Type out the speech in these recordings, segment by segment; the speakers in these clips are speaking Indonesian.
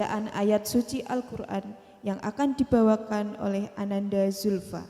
ayat suci Al-Quran yang akan dibawakan oleh Ananda Zulfa.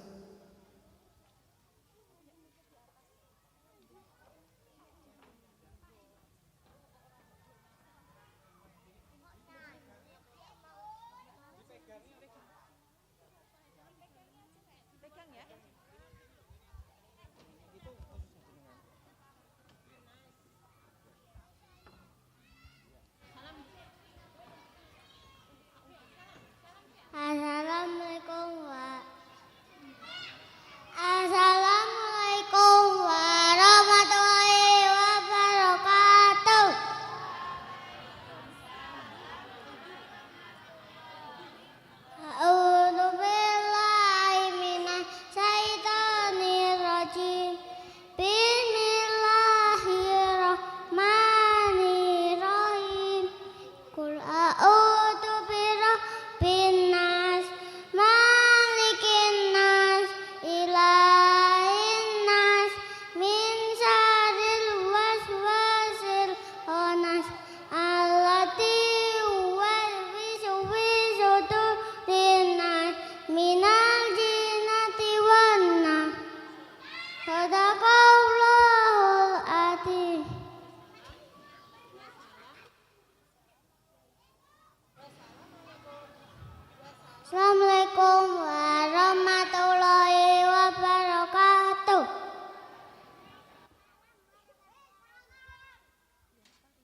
Assalamualaikum warahmatullahi wabarakatuh. A'udzu billahi minasy syaithanir rajim. Bismillahirrahmanirrahim. Qul a'udzu birabbin nas, malikin nas, ilahin nas, min syarril waswasil khannas, allati yuwaswisu fi sudurin nas, minal jinnati wan nas. Shadaqallahul adzim. Assalamualaikum